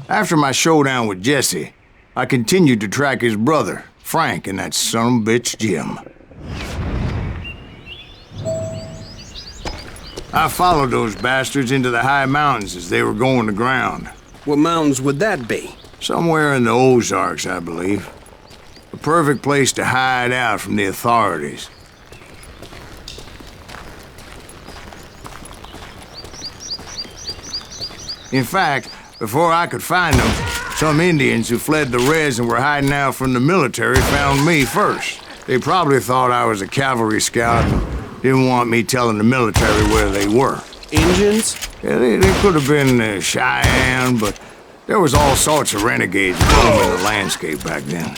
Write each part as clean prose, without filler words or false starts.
After my showdown with Jesse, I continued to track his brother, Frank, and that son of a bitch, Jim. I followed those bastards into the high mountains as they were going to ground. What mountains would that be? Somewhere in the Ozarks, I believe. A perfect place to hide out from the authorities. In fact, before I could find them, some Indians who fled the res and were hiding out from the military found me first. They probably thought I was a cavalry scout and didn't want me telling the military where they were. Indians? Yeah, they could have been Cheyenne, but there was all sorts of renegades roaming the landscape back then.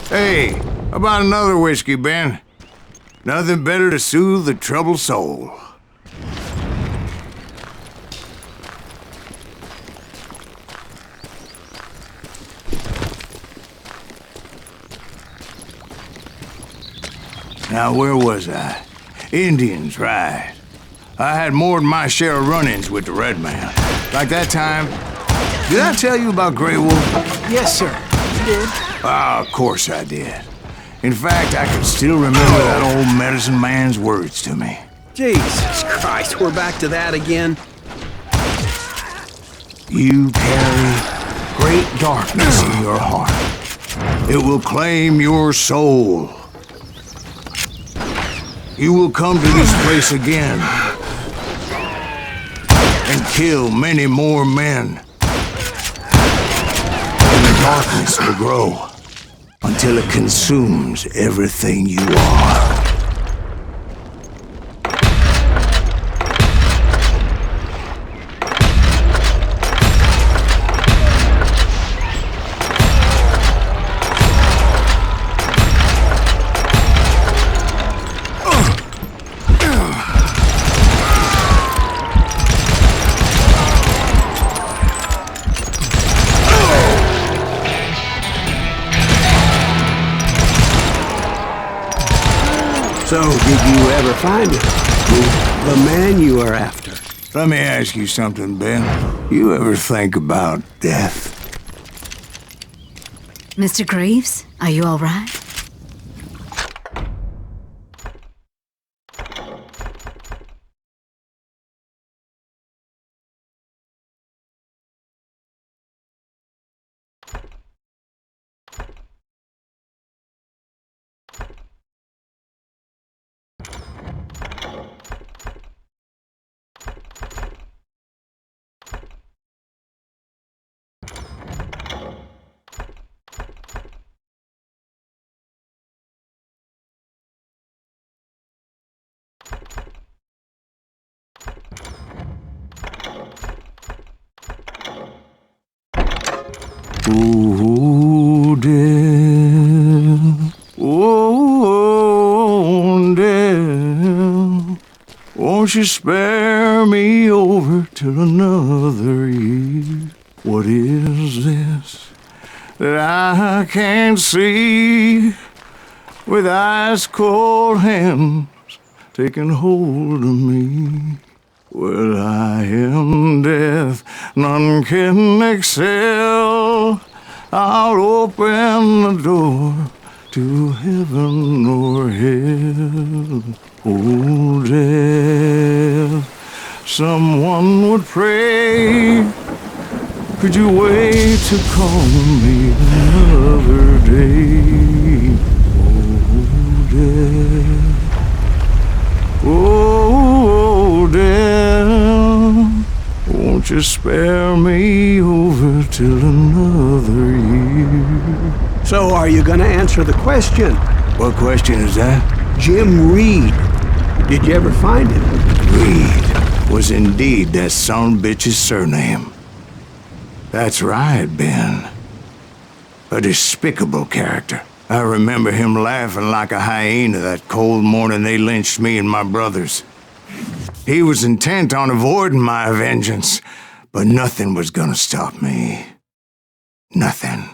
Hey, how about another whiskey, Ben? Nothing better to soothe the troubled soul. Now, where was I? Indians, right. I had more than my share of run-ins with the Red Man. Like that time... Did I tell you about Grey Wolf? Yes, sir. You did. Ah, of course I did. In fact, I can still remember that old medicine man's words to me. Jesus Christ, we're back to that again. You carry great darkness in your heart. It will claim your soul. You will come to this place again and kill many more men. And the darkness will grow until it consumes everything you are. So, did you ever find it? The man you are after? Let me ask you something, Ben. You ever think about death? Mr. Greaves, are you all right? Oh, death, oh, death, won't you spare me over till another year? What is this that I can't see with ice cold hands taking hold of me? Well, I am death, none can excel. I'll open the door to heaven or hell. Oh, death, someone would pray. Could you wait to call me another day? Oh, death. Oh, death, won't just spare me over till another year. So are you gonna answer the question? What question is that? Jim Reed. Did you ever find him? Reed was indeed that son bitch's surname. That's right, Ben. A despicable character. I remember him laughing like a hyena that cold morning they lynched me and my brothers. He was intent on avoiding my vengeance, but nothing was gonna stop me. Nothing.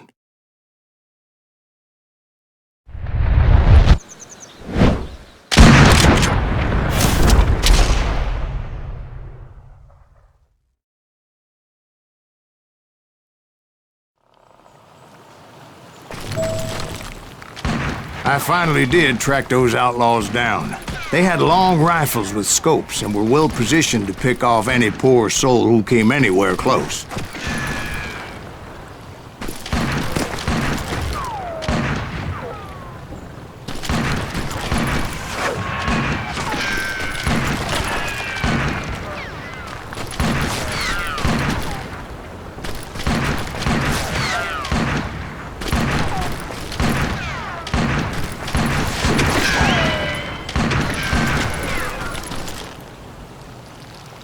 I finally did track those outlaws down. They had long rifles with scopes and were well positioned to pick off any poor soul who came anywhere close.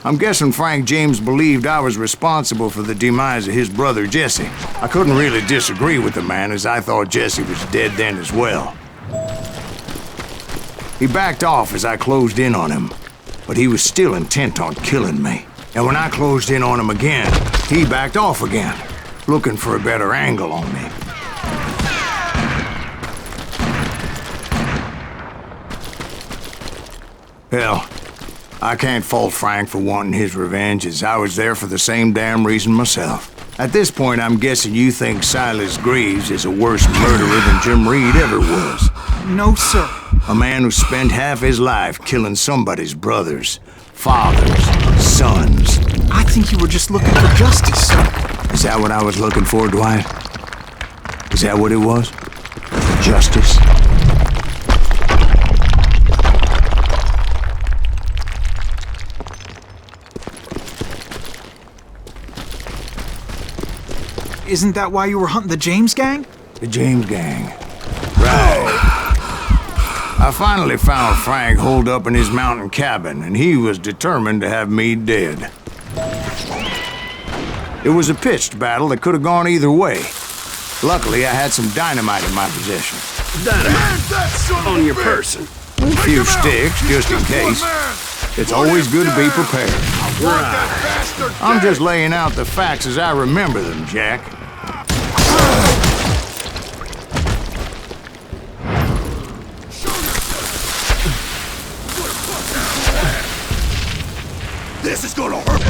I'm guessing Frank James believed I was responsible for the demise of his brother Jesse. I couldn't really disagree with the man, as I thought Jesse was dead then as well. He backed off as I closed in on him, but he was still intent on killing me. And when I closed in on him again, he backed off again, looking for a better angle on me. Hell, I can't fault Frank for wanting his revenge, as I was there for the same damn reason myself. At this point, I'm guessing you think Silas Greaves is a worse murderer than Jim Reed ever was. No, sir. A man who spent half his life killing somebody's brothers, fathers, sons. I think you were just looking for justice, sir. Is that what I was looking for, Dwight? Is that what it was? Justice? Isn't that why you were hunting the James gang? The James gang. Right. I finally found Frank holed up in his mountain cabin, and he was determined to have me dead. It was a pitched battle that could have gone either way. Luckily, I had some dynamite in my possession. Dynamite on your person. A few sticks, just in case. It's always good to be prepared. I'm just laying out the facts as I remember them, Jack. This is gonna hurt.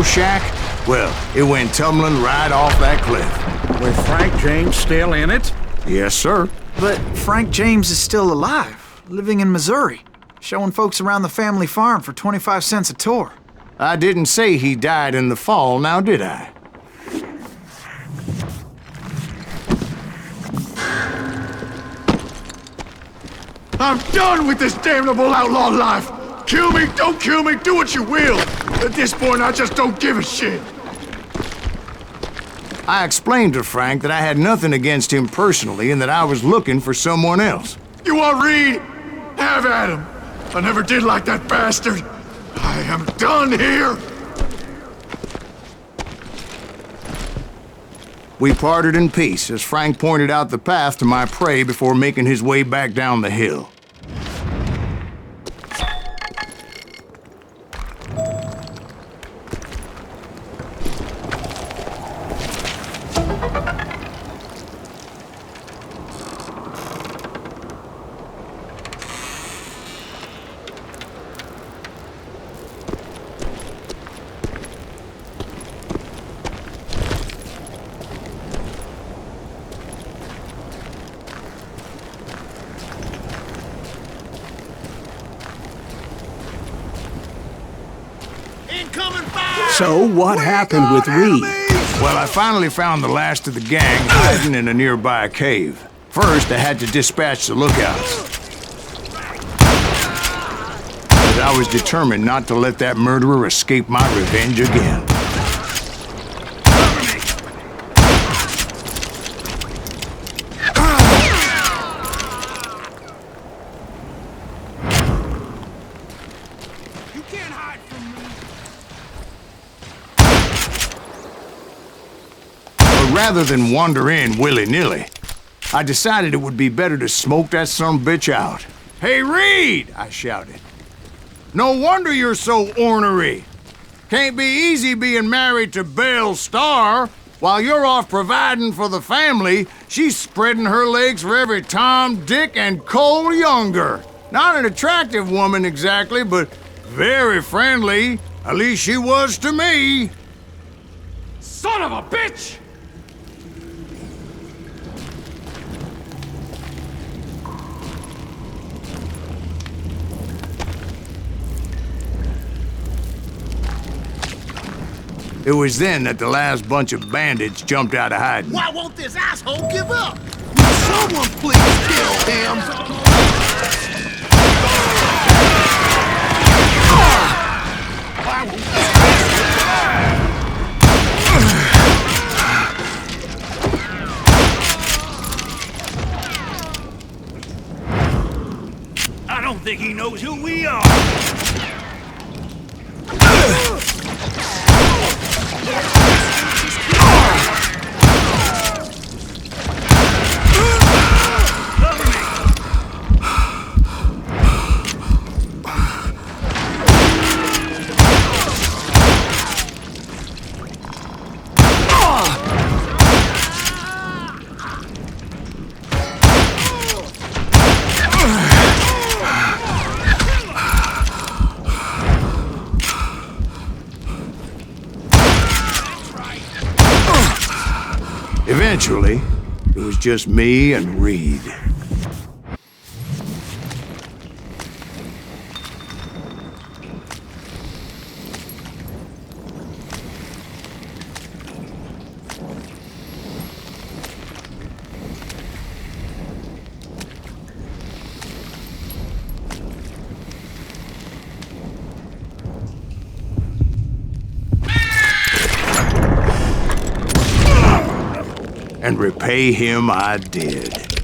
Shack? Well, it went tumbling right off that cliff. With Frank James still in it? Yes, sir. But Frank James is still alive, living in Missouri, showing folks around the family farm for 25 cents a tour. I didn't say he died in the fall, now did I? I'm done with this damnable outlaw life! Kill me, don't kill me, do what you will! At this point, I just don't give a shit! I explained to Frank that I had nothing against him personally and that I was looking for someone else. You want Reed? Have at him! I never did like that bastard! I am done here! We parted in peace as Frank pointed out the path to my prey before making his way back down the hill. So what happened with Reed? Well, I finally found the last of the gang hiding in a nearby cave. First, I had to dispatch the lookouts. But I was determined not to let that murderer escape my revenge again. You can't hide from me. But rather than wander in willy-nilly, I decided it would be better to smoke that sumbitch out. "Hey, Reed!" I shouted. "No wonder you're so ornery. Can't be easy being married to Belle Starr. While you're off providing for the family, she's spreading her legs for every Tom, Dick, and Cole Younger. Not an attractive woman exactly, but very friendly. At least she was to me." Son of a bitch! It was then that the last bunch of bandits jumped out of hiding. Why won't this asshole give up? Will someone please kill him? I don't think he knows who we are. Eventually, it was just me and Reed. And repay him I did.